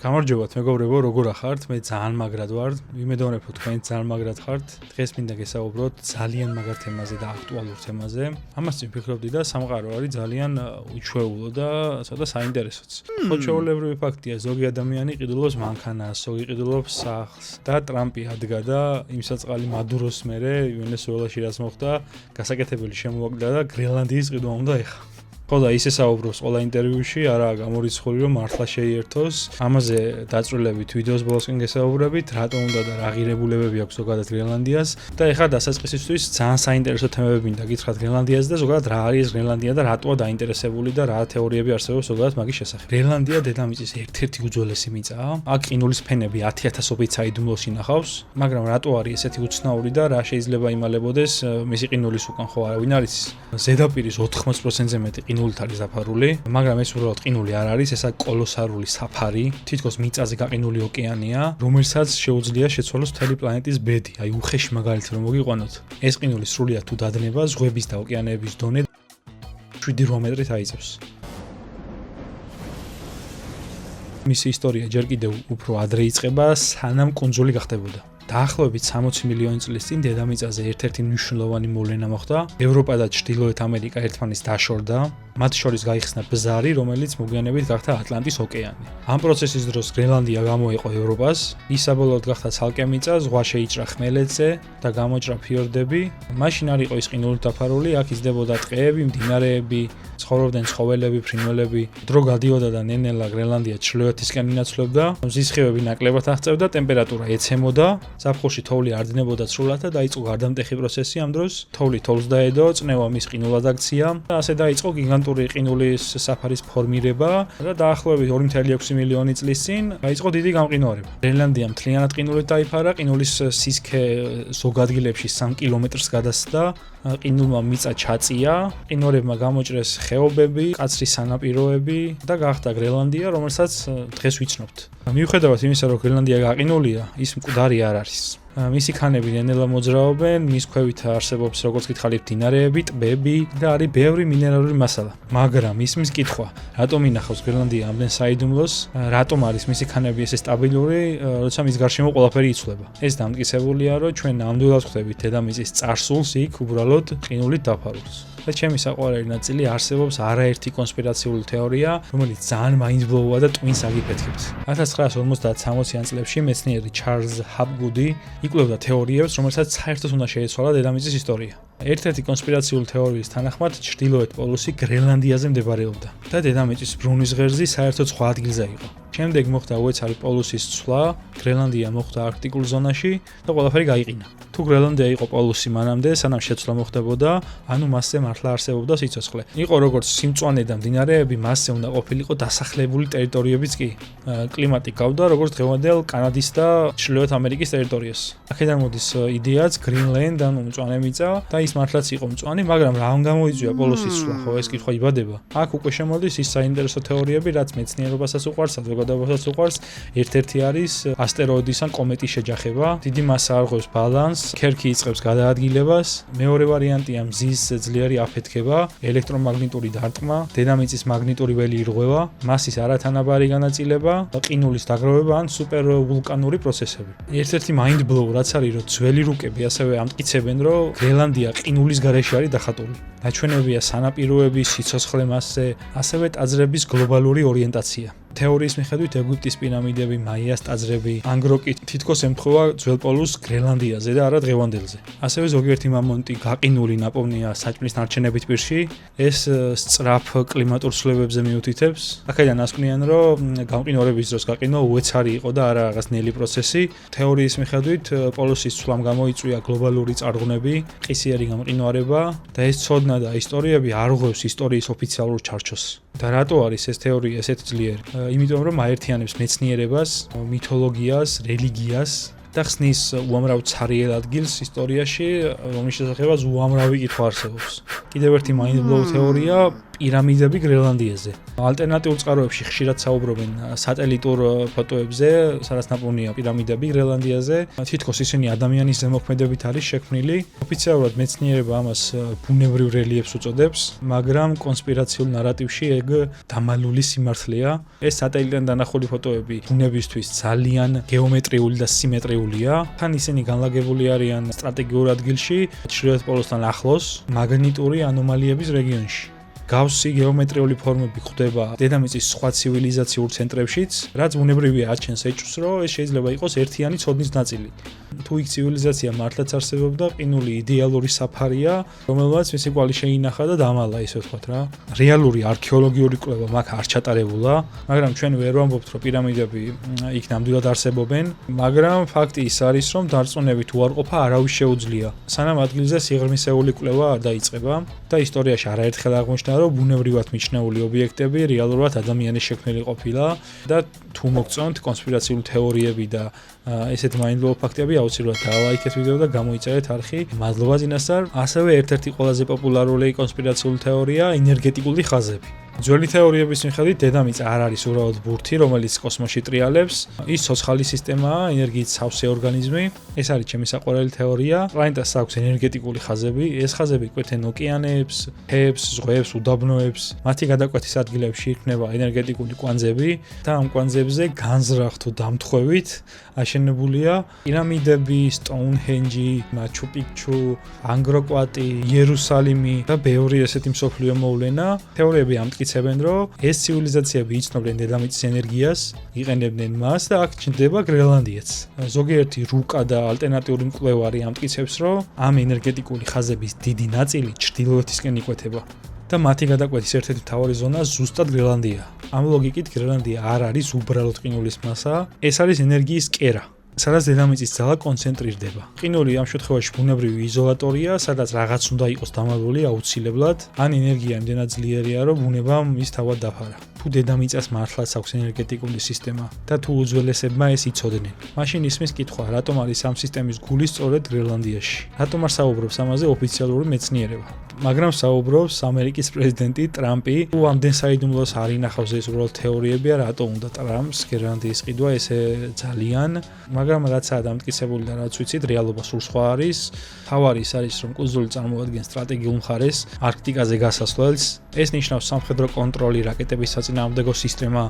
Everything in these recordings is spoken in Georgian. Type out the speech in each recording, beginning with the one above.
გამარჯობათ მეგობრებო, როგორ ახართ? მე ძალიან მაგრად ვარ. ვიმედოვნებ, რომ თქვენ ძალიან მაგრამ ხართ. დღეს მინდა გესაუბროთ ძალიან მაგარ თემაზე და აქტუალურ თემაზე. ამას ვფიქრობდი და სამყარო არის ძალიან უჩვეულო და ცოტა საინტერესოც. ხო, ჩვეულებრივი ფაქტია, ზოგი ადამიანი ყიდულობს მანქანას, ზოგი ყიდულობს სახლს და ტრამპი ადგა და იმ საწყალი მადუროს მერე ვენესუელაში რაც მოხდა, გასაკეთებელი შემოაგდა და გრენლანდიის ყიდვა უნდა ეხა. ხო და ისე საუბრობს ყველა ინტერვიუში, არაა გამორიცხული, რომ მართლა შეიერთოს. ამაზე დაწვრილებით ვიდეოს ბოლოსკენ გესაუბრებით, რატო უნდა და რა ღირებულებები აქვს ზოგადად გრენლანდიას და ეხლა დასაწყისისთვის ძალიან საინტერესო თემები მინდა გითხრათ გრენლანდიაზე და ზოგადად რა არის გრენლანდია და რატოა დაინტერესებული და რა თეორიები არსებობს ზოგადად მაგის შესახებ. გრენლანდია დედამიწის ერთ-ერთი უძველესი მიწაა. აქ ყინულის ფენები 10,000-ობით საიდუმლოს ინახავს, მაგრამ რატო არის ესეთი უცნაური და რა შეიძლება იმალებოდეს მისი ყინულის უკან ხო არავინ არის? ზედაპირის 80%-ზე მეტი ყინულით არის დაფარული, მაგრამ ეს უბრალოდ ყინული არ არის, ესა კოლოსალური საფარი, თითქოს მიწაზე გაყინული ოკეანეა, რომელსაც შეუძლია შეცვალოს მთელი პლანეტის ბედი. აი უხეში მაგალითი რომ მოგიყვანოთ. ეს ყინული სრულიად თუ დადნება ზღვების და ოკეანეების დონე 7-8 მეტრით აიწევს. მისი ისტორია ჯერ კიდევ უფრო ადრე იწყება, სანამ კუნძული გახდებოდა. დაახლოებით 60 მილიონი წლის წინ დედამიწაზე ერთ-ერთი მნიშვნელოვანი მოვლენა მოხდა. ევროპა და ჩრდილოეთ ამერიკა ერთმანეთს დაშორდა. მათ შორის გაიხსნა ბზარი, რომელიც მოგვიანებით გახდა ატლანტის ოკეანე. ამ პროცესის დროს გრენლანდია გამოიყო ევროპას, ის საბოლოოდ გახდა ცალკე მიწა, ზღვა შეიჭრა ხმელეთზე და გამოჭრა ფიორდები. მაშინ არ იყო ის ყინულით დაფარული, აქ იზრდებოდა ტყეები, მდინარეები, ცხოვრობდნენ ცხოველები, ფრინველები. დრო გადიოდა და ნელ-ნელა გრენლანდია ჩრდილოეთისკენ ინაცვლებდა, მზის სხივები ნაკლებად აღწევდა, ტემპერატურა ეცემოდა, ზაფხულში თოვლი არ დინებოდა სრულად და დაიწყო გარდამტეხი პროცესი ამ დროს. თოვლი თოვლს დაედო, წნევა მის ყინულად აქცია და ასე დაიწყო გიგანტური ყინულის საფარის ფორმირება და დაახლოებით 2.6 მილიონი წლის წინ დაიწყო დიდი გამყინვარება. გრენლანდია მთლიანად ყინულით დაიფარა, ყინულის სისქე ზოგ ადგილებში 3 კილომეტრს გადასცდა, ყინულმა მიწა ჩაწია, ყინვარებმა გამოჭრეს ხეობები, კაცრი სანაპიროები და გახდა გრენლანდია, რომელსაც დღეს ვიცნობთ. მიუხედავად იმისა, რომ გრენლანდია გაყინულია, ის მკვდარი არ არის. მისი ქანები ნელ-ნელა მოძრაობენ, მის ქვევით არსებობს როგორც გითხარით მდინარეები, ტბები და არის ბევრი მინერალური მასალა. მაგრამ ისმის კითხვა, რატომ ინახავს გრენლანდია ამდენ საიდუმლოს, რატომ არის მისი ქანები ესე სტაბილური, როცა მის გარშემო ყველაფერი იცვლება. ეს დამტკიცებულია, რომ ჩვენ ნამდვილად ხვდებით დედამიწის წარსულს იქ უბრალოდ ყინულით დაფარულს. და ჩემი საყვარელი ნაწილი არსებობს არაერთი კონსპირაციული თეორია, რომელიც ძალიან მაინდბლოუა და ტვინს აგიფეთქებთ. 1950-60-იან წლებში მეცნიერი ჩარლზ ჰაპგუდი იკვლევდა თეორიებს, რომელსაც საერთოდ უნდა შეეცვალა დედამიწის ისტორია. ერთ-ერთი კონსპირაციული თეორიის თანახმად ჩრდილოეთ პოლუსი გრენლანდიაზე მდებარეობდა და დედამიწის ბრუნის ღერძი საერთოდ სხვა ადგილზე იყო. შემდეგ მოხდა უეცარი პოლუსის ცვლა, გრენლანდია მოხვდა არქტიკულ ზონაში და ყველაფერი გაიყინა. თუ გრენლანდია იყო პოლუსი მანამდე, სანამ შეცვლა მოხდებოდა, ანუ მასზე მართლა არსებობდა სიცოცხლე. იყო როგორც სიმწვანე და მდინარეები, მასზე უნდა ყოფილიყო დასახლებული ტერიტორიებიც კი. კლიმატი გავდა როგორც დღევანდელ კანადის და ჩრდილოეთ ამერიკის ტერიტორიას. აქედან მოდის იდეაც გრინლენდ, ანუ მწვანე მიწა და ის მართლაც იყო მწვანე, მაგრამ რა გამოიწვია პოლუსის ცვლა, ხო ეს კითხვა იბადება. აქ უკვე შემოდის ის საინტერესო თეორიები, რაც მეცნიერობასაც უყვარს, საზოგადოებასაც უყვარს. ერთ-ერთი არის ასტეროიდის ან კომეტის შეჯახება, დიდი მასა არღვევს ბალანსს, ქერქი იწყებს გადაადგილებას, მეორე ვარიანტია მზის ძლიერი აფეთქება, ელექტრომაგნიტური დარტყმა, დედამიწის მაგნიტური ველი ირღვევა, მასის არათანაბარი განაწილება, ყინულის დაგროვება ან სუპერვულკანური პროცესები. ერთ-ერთი mind blow რაც არის, რომ ძველი რუკები ასევე ამტკიცებენ, რომ გრენლანდია ყინულის გარეშე არის დახატული. ნაჩვენებია სანაპიროების, სიცოცხლე მასზე, ასევე ტაძრების გლობალური ორიენტაცია. თეორიის მიხედვით ეგვიპტის პირამიდები, მაიას ტაძრები, ანგროკი თითქოს ემთხვევა ძველ პოლუსს გრენლანდიაზე და არა დღევანდელზე. ასევე ზოგიერთი მამონტი გაყინული ნაპოვნია საჭმლის ნარჩენებით პირში, ეს სწრაფ კლიმატურ ცვლილებებზე მიუთითებს. აქედან ასკვნიან, რომ გამყინვარების დროს გაყინვა უეცარი იყო და არა რაღაც ნელი პროცესი. თეორიის მიხედვით პოლუსის ცვლამ გამოიწვია გლობალური წარღვნები, ყისიერი გამყინვარება და ეს ცოდნა და ისტორიები არ ღვევს ისტორიის ოფიციალურ ჩარჩოს. და რატო არის ეს თეორია ესეთი ძლიერი? იმიტომ რომ აერთიანებს მეცნიერებას, მითოლოგიას, რელიგიას და ხსნის უამრავ ცარიელ ადგილს ისტორიაში, რომლის შესახებაც უამრავი კითხვა არსებობს. კიდევ ერთი mind blow თეორია პირამიდები გრენლანდიაზე. ალტერნატიულ წყაროებში ხშირად საუბრობენ სატელიტურ ფოტოებზე, სადაც ნაპოვნია პირამიდები გრენლანდიაზე. თითქოს ისინი ადამიანის ზემოქმედებით არის შექმნილი. ოფიციალურად მეცნიერება ამას ბუნებრივ რელიეფს უწოდებს, მაგრამ კონსპირაციულ ნარატივში ეგ დამალული სიმართლეა. ეს სატელიტიდან დანახული ფოტოები ბუნებისთვის ძალიან გეომეტრიული და სიმეტრიულია. თან ისინი განლაგებული არიან სტრატეგიურ ადგილში, ჩრდილოეთ პოლოსთან ახლოს, მაგნიტური ანომალიების რეგიონში. გავსი გეომეტრიული ფორმები გვხვდება დედამიწის სხვა ცივილიზაციურ ცენტრებშიც, რაც ბუნებრივია აჩენს ეჭვს, რომ ეს შეიძლება იყოს ერთიანი ცოდნის ნაწილი. თუ იქ ცივილიზაცია მართლაც არსებობდა, ყინული იდეალური საფარია, რომელმაც მისი კვალი შეინახა და დამალა, ისე ვთქვათ რა. რეალური არქეოლოგიური კვლევა მაგ არ ჩატარებულა, მაგრამ ჩვენ ვერ ვამბობთ, რომ პირამიდები იქ ნამდვილად არსებობენ, მაგრამ ფაქტი ის არის, რომ დარწმუნებით უარყოფა არავის შეუძლია. სანამ ადგილზე სიღრმისეული კვლევა არ დაიწყება და ისტორიაში არაერთხელ აღმოჩნდა, რომ ბუნებრივად მიჩნეული ობიექტები რეალურად ადამიანის შექმნილი ყოფილა და თუ მოგწონთ კონსპირაციული თეორიები და ესეთ მაინდბლოუ ფაქტები აუცილებლად დალაიქეთ ვიდეო და გამოიწერეთ არხი. მადლობა წინასწარ. ასევე ერთ-ერთი ყველაზე პოპულარული კონსპირაციული თეორია ენერგეტიკული ხაზები. ძველი თეორიების მიხედვით დედამიწა არ არის უბრალოდ ბურთი, რომელიც კოსმოსში ტრიალებს. ის ცოცხალი სისტემაა, ენერგიით სავსე ორგანიზმი. ეს არის ჩემი საყვარელი თეორია. პლანეტას აქვს ენერგეტიკული ხაზები. ეს ხაზები კვეთენ ოკეანეებს, მთებს, ზღვებს, უდაბნოებს. მათი გადაკვეთის ადგილებში იქმნება ენერგეტიკული კვანძები და ამ კვანძებზე განზრახ თუ დამთხვევით აშენებულია პირამიდები, სტოუნჰენჯი, მაჩუ პიქჩუ, ანგკორ ვატი, იერუსალიმი და ბევრი ესეთი მსოფლიო მოვლენა. თეორიები ამტკიცებენ, რომ ეს ცივილიზაციები იცნობდნენ დედამიწის ენერგიას, იყენებდნენ მას და აქ ჩნდება გრენლანდიაც. ზოგიერთი რუკა და ალტერნატიული მკვლევარი ამტკიცებს, რომ ამ ენერგეტიკული ხაზების დიდი ნაწილი ჩრდილოეთისკენ იკვეთება. და მათი გადაკვეთის ერთ-ერთი მთავარი ზონა ზუსტად გრენლანდია. ამ ლოგიკით გრენლანდია არ არის უბრალოდ ყინულის მასა, ეს არის ენერგიის კერა, სადაც დედამიწის ძალა კონცენტრირდება. ყინული ამ შემთხვევაში ბუნებრივი იზოლატორია, სადაც რაღაც უნდა იყოს დამალული აუცილებლად, ან ენერგია იმდენად ძლიერია, რომ ბუნებამ ის თავად დაფარა. თუ დედამიწას მართლაც აქვს ენერგეტიკული სისტემა და თუ უძველესებმა ეს იცოდნენ, მაშინ ისმის კითხვა, რატომ არის ამ სისტემის გული სწორედ გრენლანდიაში? რატომ არ საუბრობს ამაზე ოფიციალური მეცნიერება? მაგრამ საუბრობს ამერიკის პრეზიდენტი ტრამპი, თუ ამდენ საიდუმლოს არ ინახავს ეს უბრალოდ თეორიებია, რატომ უნდა ტრამპს გრენლანდიის ყიდვა ესე ძალიან, მაგრამ რაცაა დამტკიცებული და რაც ვიცით, რეალობა სულ სხვა არის. თავარი ის არის, რომ კუნძული წარმოადგენს სტრატეგიულ მხარეს არქტიკაზე გასასვლელს. ეს ნიშნავს სამხედრო კონტროლი, რაკეტების საწინააღმდეგო სისტემა,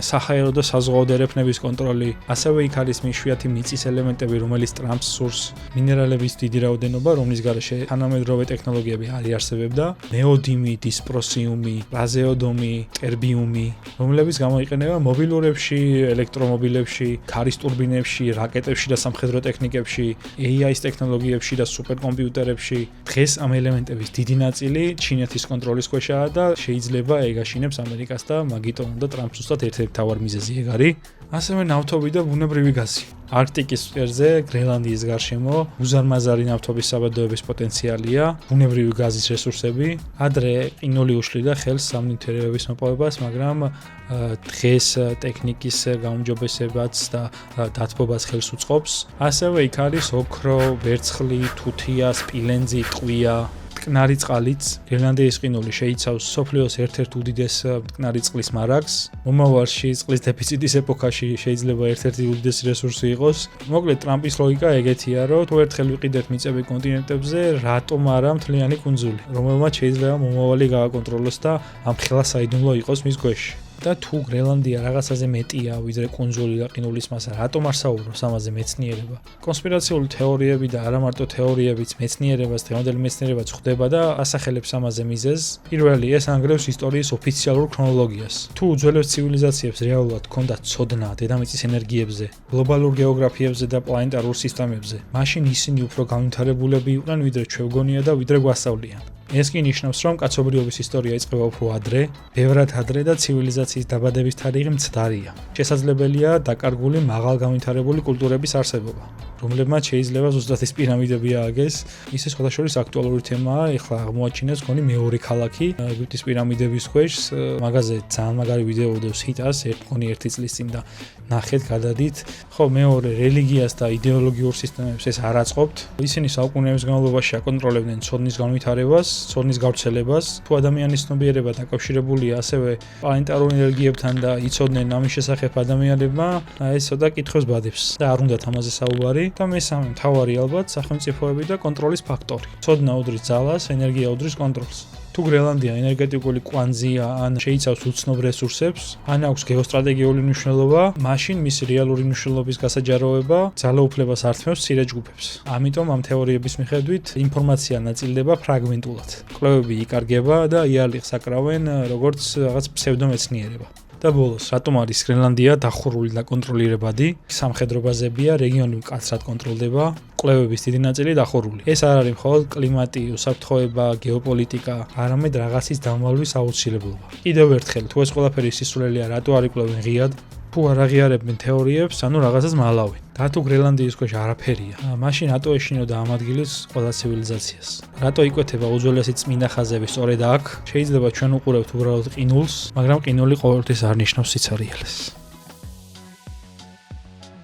საჰაერო და საზღვაო დერეფნების კონტროლი. ასევე იქ არის მეშვიათი მიწის ელემენტები, რომელიც ტრამპს სურს, მინერალების დიდი რაოდენობა, რომლის გარეშე თანამედროვე ტექნოლოგიები არ იარსებებდა, ნეოდინი, დისპროსიუმი, პრაზეოდომი, ტერბიუმი, რომლებიც გამოიყენება მობილურებში, ელექტრომობილებში, ქარის ტურბინებში, რაკეტებში და სამხედრო ტექნიკებში, AI-ის ტექნოლოგიებში და სუპერკომპიუტერებში. დღეს ამ ელემენტების დიდი ნაწილი ჩინეთის კონტროლის ქვეშაა და შეიძლება ეგ აშინებს ამერიკას და მაგიტომ უნდა ტრამპს უბრალოდ ერთ-ერთი მთავარი მიზეზი ეგ არის. ასევე ნავთობი და ბუნებრივი გაზი. არქტიკის მწვერზე, გრენლანდიის გარშემო უზარმაზარი ნავთობის საბადოების პოტენციალია, ბუნებრივი გაზის რესურსები. ადრე ყინული უშლიდა ხელს სამნივთიერებების მოპოვებას, მაგრამ დღეს ტექნიკის გაუმჯობესებაც და დათბობას ხელს უწყობს. ასევე იქ არის ოქრო, ვერცხლი, თუთია, სპილენძი, ტყვია. მტკნარი წყალიც, გრენლანდიის ყინული შეიცავს მსოფლიოს ერთ-ერთ უდიდეს მტკნარი წყლის მარაგს. მომავალში წყლის დეფიციტის ეპოქაში შეიძლება ერთ-ერთი უდიდესი რესურსი იყოს. მოკლედ ტრამპის ლოგიკა ეგეთია, რომ თუ ერთხელ ვიყიდეთ მიწები კონტინენტებზე, რატომ არა მთლიანი კუნძული, რომელმაც შეიძლება მომავალი გააკონტროლოს და ამ ხელა საიდუმლო იყოს მის ქვეშ. და თუ გრენლანდია რაღაცაზე მეტია ვიდრე კუნძული და ყინულის მასა, რატომ არ საუბრობს ამაზე მეცნიერება? კონსპირაციული თეორიები და არა მარტო თეორიებიც მეცნიერებას, დღევანდელი მეცნიერებაც ხვდება და ასახელებს ამაზე მიზეზს. პირველი, ეს ანგრევს ისტორიის ოფიციალურ ქრონოლოგიას. თუ უძველეს ცივილიზაციებს რეალურად ჰქონდათ ცოდნა დედამიწის ენერგიებზე, გლობალურ გეოგრაფიებზე და პლანეტარულ სისტემებზე, მაშინ ისინი უფრო განვითარებულები იყვნენ ვიდრე ჩვენ ვგონია და ვიდრე გვასწავლიან. ეს კი ნიშნავს, რომ კაცობრიობის ისტორია იწყება უფრო ადრე, ბევრად ადრე და ცივილიზაციის დაბადების თარიღი მცდარია. შესაძლებელია დაკარგული მაღალ განვითარებული კულტურების არსებობა, რომლებმაც შეიძლება ზუსტად ეს პირამიდები ააგეს. ისე სხვადასხვა აქტუალური თემაა, ეხლა აღმოაჩინეს გონი მეორე ქალაქი ეგვიპტის პირამიდების ქვეშ, მაგაზე ძალიან მაგარი ვიდეო უდევს ჰიტას, გონი 1 წლის წინ და ნახეთ, გადადით. ხო, მეორე რელიგიას და იდეოლოგიურ სისტემებს ეს არ აწყობთ. ისინი საუკუნეების განმავლობაში აკონტროლებდნენ ცოდნის განვითარებას. ცოდნის გავრცელებას. თუ ადამიანის ცნობიერება დაკავშირებულია ასევე პლანეტარულ ენერგიებთან და იცოდნენ ამის შესახებ ადამიანებმა, ეს ცოტა კითხვებს ბადებს და არ უნდათ ამაზე საუბარი. და მესამე მთავარი ალბათ სახელმწიფოები და კონტროლის ფაქტორი. ცოდნა უდრის ძალას, ენერგია უდრის კონტროლს. თუ გრენლანდია ენერგეტიკული კვანძია ან შეიცავს უცნობ რესურსებს, ან აქვს გეოსტრატეგიული მნიშვნელობა, მაშინ მისი რეალური მნიშვნელობის გასაჯაროება ძალაუფლებას ართმევს მცირე ჯგუფებს. ამიტომ ამ თეორიების მიხედვით ინფორმაცია ნაწილდება ფრაგმენტულად. კვლევები იკარგება და იარლიხს აკრავენ როგორც რაღაც ფსევდომეცნიერება. და ბოლოს, რატომ არის გრენლანდია დახურული და კონტროლირებადი? სამხედრო ბაზებია, რეგიონი მკაცრად კონტროლდება, კვლევების დიდი ნაწილი დახურული. ეს არ არის მხოლოდ კლიმატი, უსაფრთხოება, გეოპოლიტიკა, არამედ რაღაცის დამალვის აუცილებლობა. კიდევ ერთხელ, თუ ეს ყველაფერი სისულელია, რატო არ იკვლევენ ღიად? თუ არ აღიარებენ თეორიებს, ანუ რაღაცას მალავენ. და თუ გრენლანდიის ქვეშ არაფერია, მაშინ რატო ეშინოდა ამ ადგილის ყველა ცივილიზაციას? რატო იკვეთება უძველესი წმინდა ხაზები სწორედ აქ? შეიძლება ჩვენ უყურებთ უბრალოდ ყინულს, მაგრამ ყინული ყოველთვის არ ნიშნავს სიცარიელეს.